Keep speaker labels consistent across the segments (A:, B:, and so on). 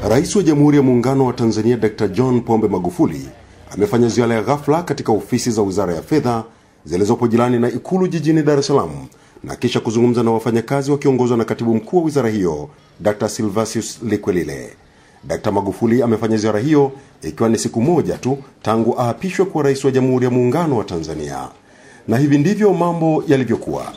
A: Rais wa Jamhuri ya Muungano wa Tanzania Dr. John Pombe Magufuli amefanya ziara ya ghafla katika ofisi za Wizara ya Fedha zilizopo jirani na Ikulu jijini Dar es Salaam na kisha kuzungumza na wafanyakazi wakiongozwa na Katibu Mkuu wa wizara hiyo Dr. Silvasius Likwelile. Dr. Magufuli amefanya ziara hiyo ikiwa ni siku moja tu tangu aapishwe kuwa Rais wa Jamhuri ya Muungano wa Tanzania. Na hivi ndivyo mambo yalivyokuwa.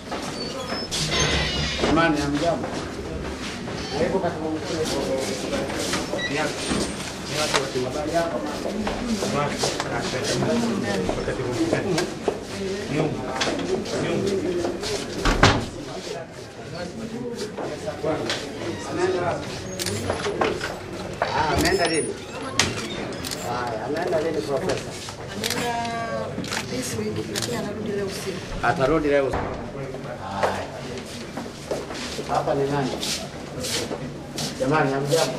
B: Ameenda lini? Ameenda lini profesa?
C: Ameenda this week, lakini anarudi leo usiku.
B: Atarudi leo usiku. Hapa ni nani? Jamani, hamjambo?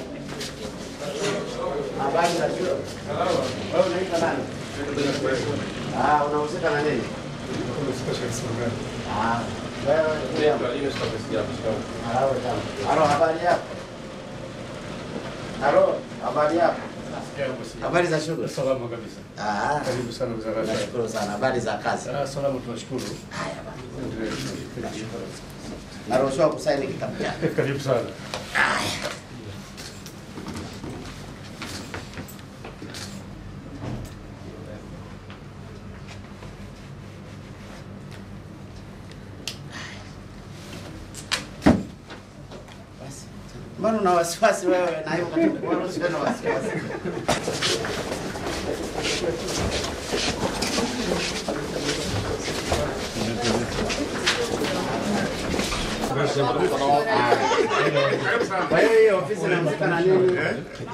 B: Habari za shule? Wewe unaitwa nani? Unahusika na nini? Halo, habari yako? Halo, habari yako? Habari za shule?
D: Salama kabisa. Karibu sana wizara.
B: Nashukuru sana. Habari za kazi?
D: Salama, tunashukuru.
B: Haya bana. Naruhusiwa kusaini kitabu chako.
D: Karibu sana.
B: Mbona una wasiwasi wewe na hiyo katibu? Wewe usiwe na wasiwasi. Kwa hiyo ofisi inahusika na nini?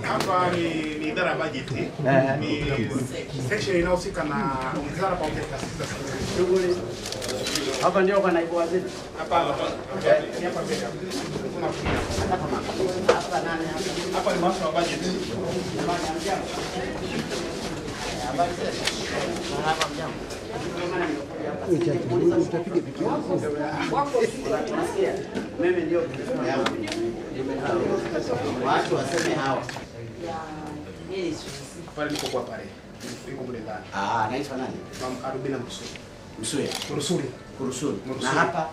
E: Hapa ni idara ya bajeti. Ni section inahusika na wizara pamoja na taasisi za
B: shughuli. Hapa ndio kwa naibu waziri.
E: Hapa hapa mbele. Hapa ni masuala ya bajeti.
B: Mimi ndio watu waseme hawa.
E: Pale niko kwa pale. Niko kule ndani.
B: Naitwa nani?
E: Arubina Msuri.
B: Msuri.
E: Kurusuri.
B: Kurusuri. Na hapa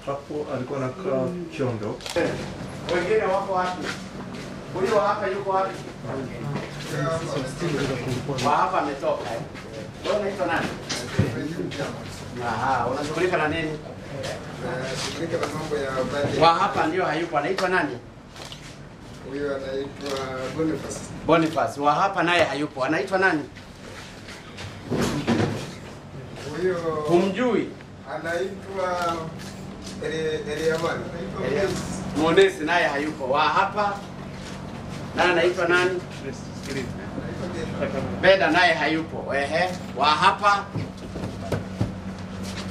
D: Hapo alikuwa anakaa Kiondo.
B: Wengine wako wapi? Huyo hapa yuko wapi? Wa hapa ametoka. Wewe unaitwa nani? Unashughulika na nini?
F: Shughulika na mambo ya bajeti.
B: Wa hapa ndio hayupo. Anaitwa nani?
F: Huyo anaitwa Boniface.
B: Boniface. Wa hapa naye hayupo. Anaitwa nani?
F: Huyo
B: humjui?
F: Anaitwa Eliamani.
B: Monesi naye hayupo. Wa hapa na anaitwa nani? Beda naye hayupo. Wa hapa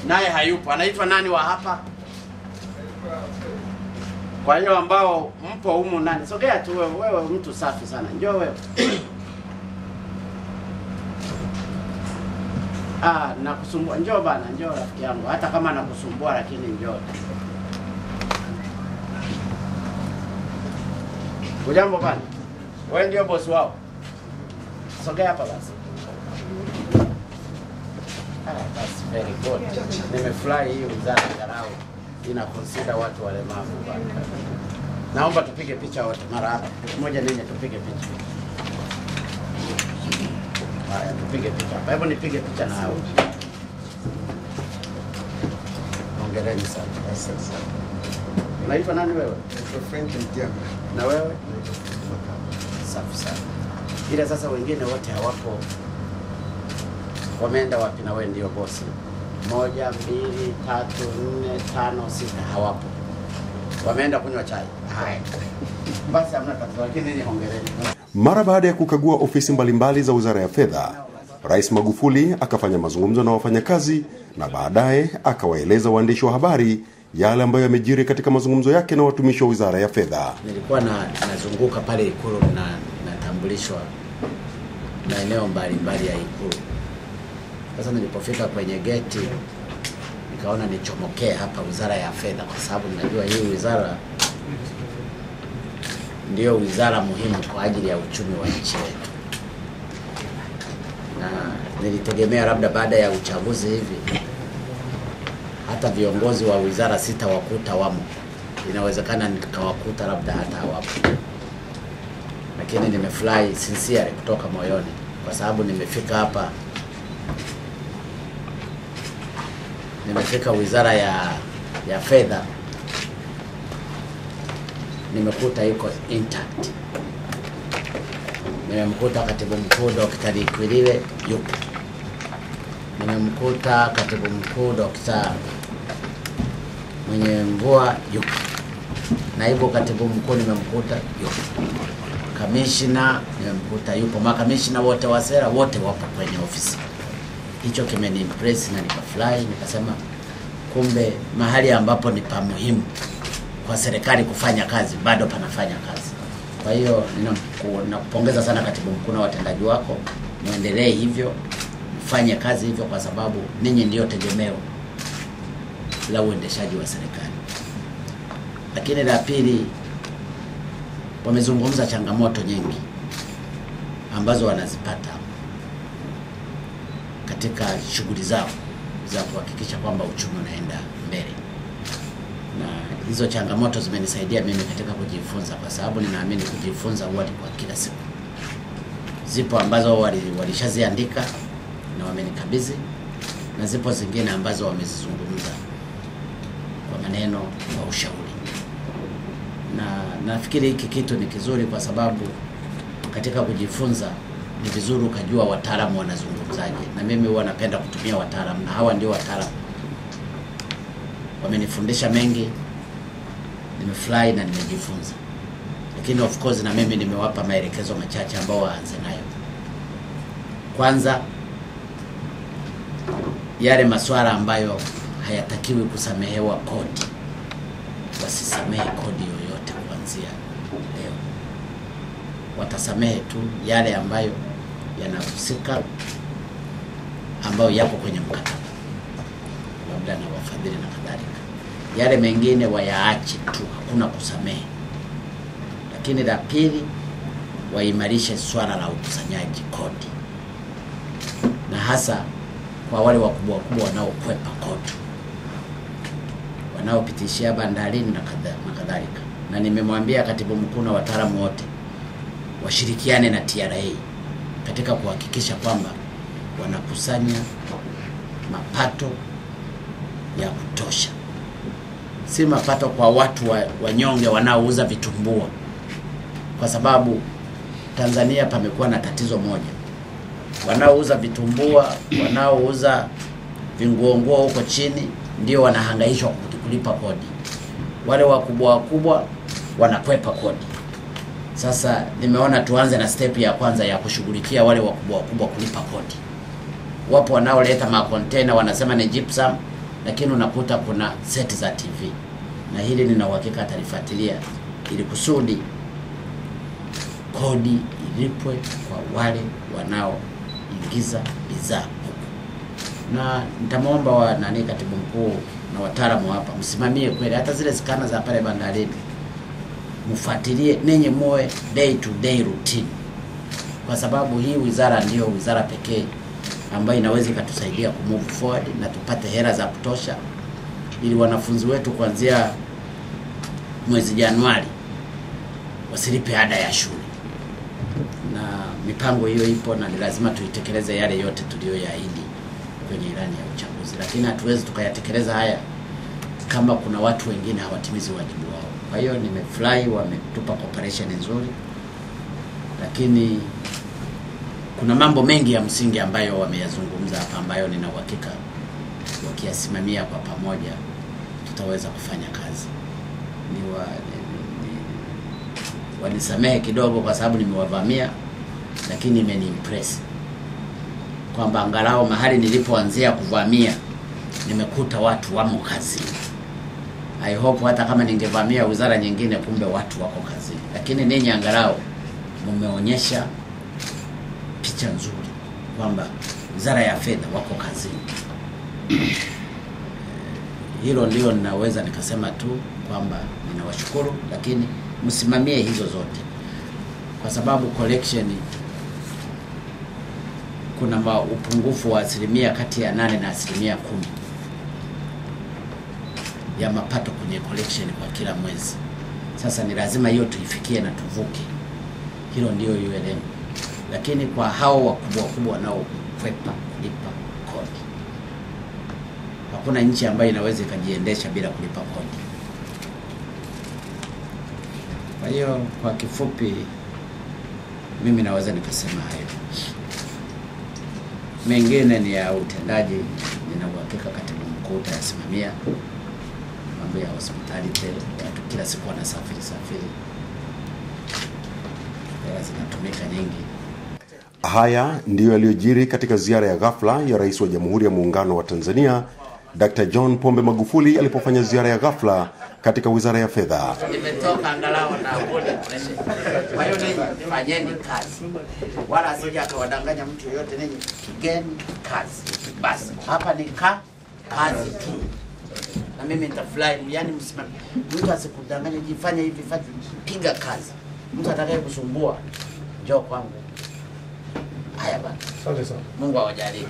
B: naye hayupo. Anaitwa nani wa hapa? Kwa hiyo ambao mpo humu nani? Sogea tu wewe mtu safi sana. Njoo wewe. Nakusumbua. Njoo bana, njoo rafiki yangu. Hata kama nakusumbua lakini njoo. Ujambo bana. Wewe ndio boss wao. Sogea hapa basi. That's very good. Nimefurahi hii wizara angalau ina consider watu walemavu bana. Naomba tupige picha wote mara hapa. Mmoja ninyi tupige picha. Haya, tupige picha. Hebu nipige picha na hao. Hongereni sana. Unaitwa nani wewe?
F: Frank Mtiama.
B: Na wewe? Safi sana. Ila sasa wengine wote hawapo. Wameenda wapi na wewe ndio bosi? 1, 2, 3, 4, 5, 6 hawapo. Wameenda kunywa chai. Haya. Basi hamna tatizo, lakini ni hongereni.
A: Mara baada ya kukagua ofisi mbalimbali za Wizara ya Fedha, Rais Magufuli akafanya mazungumzo na wafanyakazi na baadaye akawaeleza waandishi wa habari yale ambayo yamejiri katika mazungumzo yake na watumishi wa Wizara ya Fedha.
B: Nilikuwa nazunguka pale Ikulu na natambulishwa maeneo mbalimbali ya Ikulu. Sasa nilipofika kwenye geti nikaona nichomokee hapa Wizara ya Fedha, kwa sababu ninajua hii wizara ndio wizara muhimu kwa ajili ya uchumi wa nchi yetu, na nilitegemea labda baada ya uchaguzi hivi hata viongozi wa wizara sitawakuta wamo, inawezekana nikawakuta labda hata hawapo, lakini nimefurahi sincerely kutoka moyoni kwa sababu nimefika hapa, nimefika wizara ya fedha, nimekuta iko intact. Nimemkuta katibu mkuu Dr. Likwilile yupo, nimemkuta katibu mkuu Dr. Mwenye Mvua yupo, naibu katibu mkuu nimemkuta yupo, kamishna nimemkuta yupo, makamishna wote wa sera wote wapo kwenye ofisi. Hicho kimeniimpress na nikafurahi, nikasema kumbe mahali ambapo ni pa muhimu kwa serikali kufanya kazi bado panafanya kazi. Kwa hiyo ninakupongeza sana katibu mkuu na watendaji wako, muendelee hivyo, mfanye kazi hivyo kwa sababu ninyi ndio tegemeo la uendeshaji wa serikali. Lakini la pili, wamezungumza changamoto nyingi ambazo wanazipata katika shughuli zao za kuhakikisha kwamba uchumi unaenda mbele, na hizo changamoto zimenisaidia mimi katika kujifunza, kwa sababu ninaamini kujifunza huwa ni kwa kila siku. Zipo ambazo walishaziandika na wamenikabidhi, na zipo zingine ambazo wamezizungumza kwa maneno wa ushauri, na nafikiri hiki kitu ni kizuri kwa sababu katika kujifunza ni vizuri ukajua wataalamu wanazungumzaje, na mimi huwa napenda kutumia wataalamu, na hawa ndio wataalamu. Wamenifundisha mengi, nimefurahi na nimejifunza, lakini of course na mimi nimewapa maelekezo machache ambao waanze nayo. Kwanza, yale masuala ambayo hayatakiwi kusamehewa kodi, wasisamehe kodi yoyote kuanzia leo. Watasamehe tu yale ambayo yanahusika, ambayo yapo kwenye mkataba labda na wafadhili na kadhalika. Yale mengine wayaache tu, hakuna kusamehe. Lakini la pili, waimarishe swala la ukusanyaji kodi, na hasa kwa wale wakubwa wanaokwepa kodi, wanaopitishia bandarini na kadhalika. Na nimemwambia katibu mkuu na wataalamu wote washirikiane na TRA katika kuhakikisha kwamba wanakusanya mapato ya kutosha, si mapato kwa watu wanyonge wanaouza vitumbua, kwa sababu Tanzania pamekuwa na tatizo moja. Wanaouza vitumbua, wanaouza vinguonguo huko chini ndio wanahangaishwa kulipa kodi. Wale wakubwa wanakwepa kodi. Sasa nimeona tuanze na step ya kwanza ya kushughulikia wale wakubwa kulipa kodi. Wapo wanaoleta makontena wanasema ni gypsum, lakini unakuta kuna seti za TV, na hili nina uhakika atalifuatilia ili kusudi kodi ilipwe kwa wale wanaoingiza bidhaa huko. Na nitamwomba katibu mkuu na wataalamu hapa msimamie kweli hata zile zikana za pale bandarini, mfuatilie nenye moe day to day routine, kwa sababu hii wizara ndio wizara pekee ambayo inaweza ikatusaidia kumove forward na tupate hela za kutosha ili wanafunzi wetu kuanzia mwezi Januari wasilipe ada ya shule. Na mipango hiyo ipo na ni lazima tuitekeleze yale yote tuliyoyaahidi kwenye ilani ya uchaguzi, lakini hatuwezi tukayatekeleza haya kama kuna watu wengine hawatimizi wajibu wao. Kwa hiyo nimefurahi wametupa cooperation nzuri, lakini kuna mambo mengi ya msingi ambayo wameyazungumza hapa ambayo nina uhakika wakiyasimamia kwa pamoja tutaweza kufanya kazi. Wanisamehe kidogo kwa sababu nimewavamia, lakini imeniimpress kwamba angalau mahali nilipoanzia kuvamia nimekuta watu wamo kazini. I hope hata kama ningevamia wizara nyingine kumbe watu wako kazini, lakini ninyi angalau mmeonyesha picha nzuri kwamba wizara ya fedha wako kazini. Hilo ndio ninaweza nikasema tu kwamba ninawashukuru, lakini msimamie hizo zote, kwa sababu collection kuna upungufu wa 8% kati ya 8 na 10% ya mapato kwenye collection kwa kila mwezi. Sasa ni lazima hiyo tuifikie na tuvuke. Hilo ndio iwe lengo. Lakini kwa hao wakubwa wanaokwepa kulipa kodi, hakuna nchi ambayo inaweza ikajiendesha bila kulipa kodi. Kwa hiyo kwa kifupi mimi naweza nikasema hayo. Mengine ni ya utendaji, nina uhakika katibu mkuu atayasimamia. Mambo ya hospitality, watu kila siku wanasafiri, hela zinatumika nyingi.
A: Haya ndiyo yaliyojiri katika ziara ya ghafla ya Rais wa Jamhuri ya Muungano wa Tanzania Dr. John Pombe Magufuli alipofanya ziara ya ghafla katika Wizara ya Fedha.
B: Nimetoka angalau na body pressure. Kwa hiyo ninyi fanyeni kazi, wala asije akawadanganya mtu yoyote. Ninyi kigeni kazi, basi hapa ni kazi tu, na mimi nitafurahi. Yani msimame, mtu asikudanganye, jifanye hivi, piga kazi. Mtu atakaye kusumbua njoo kwangu. Haya bana. Asante sana. Mungu awajalie.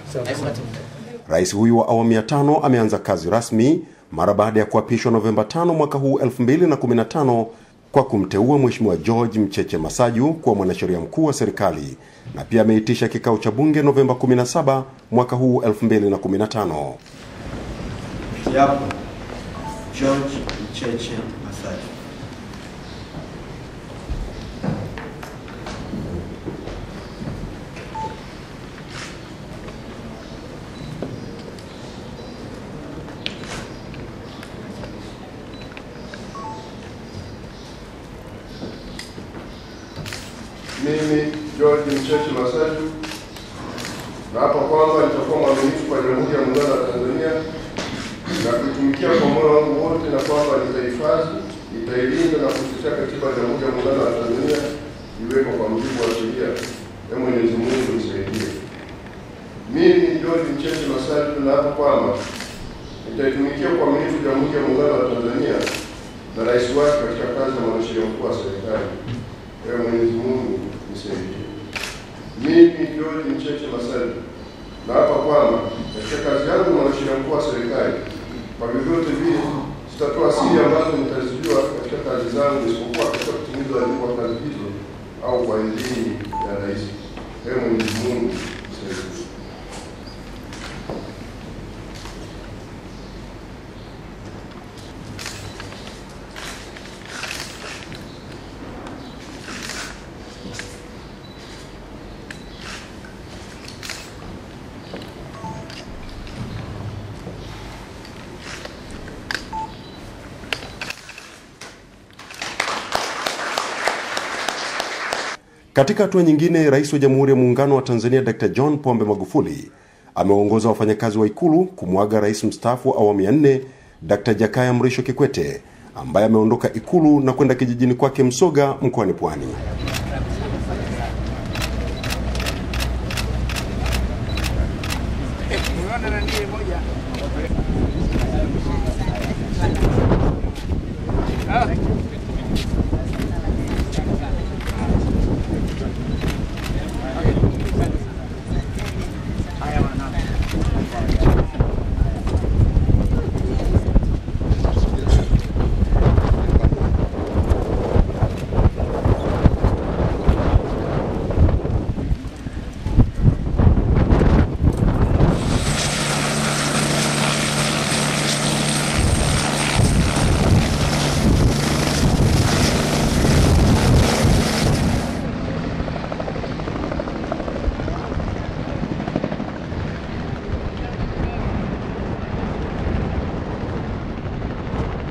A: Rais huyu wa awamu ya 5 ameanza kazi rasmi mara baada ya kuapishwa Novemba 5 mwaka huu 2015 kwa kumteua Mheshimiwa George Mcheche Masaju kuwa mwanasheria mkuu wa serikali, na pia ameitisha kikao cha bunge Novemba 17 mwaka huu 2015.
G: Yapo George Mcheche Masaju.
F: Mimi George Mcheche Masaju naapa kwamba nitakuwa mwaminifu kwa Jamhuri ya Muungano wa Tanzania na kuitumikia kwa moyo wangu wote, na kwamba nitahifadhi, nitailinda na kutetea Katiba ya Jamhuri ya Muungano wa Tanzania iwekwe kwa mujibu wa sheria. Ee Mwenyezi Mungu nisaidie. Mimi George Mcheche Masaju naapa kwamba nitaitumikia kwa uaminifu Jamhuri ya Muungano wa Tanzania na rais wake katika kazi ya mwanasheria mkuu wa serikali. Ee Mwenyezi Mungu nisaidie. Mimi George Mcheche Masaju naapa kwamba katika kazi yangu mwanasheria mkuu wa serikali, kwa vyovyote vile sitatoa siri ambazo nitazijua katika kazi zangu, isipokuwa katika kutimiza wajibu wa kazi hizo au kwa idhini ya rais. Ee Mwenyezi Mungu nisaidie.
A: Katika hatua nyingine, Rais wa Jamhuri ya Muungano wa Tanzania Dr. John Pombe Magufuli ameongoza wafanyakazi wa Ikulu kumwaga Rais mstaafu wa awamu ya 4 Dr. Jakaya Mrisho Kikwete, ambaye ameondoka Ikulu na kwenda kijijini kwake Msoga mkoani Pwani.
E: Ah.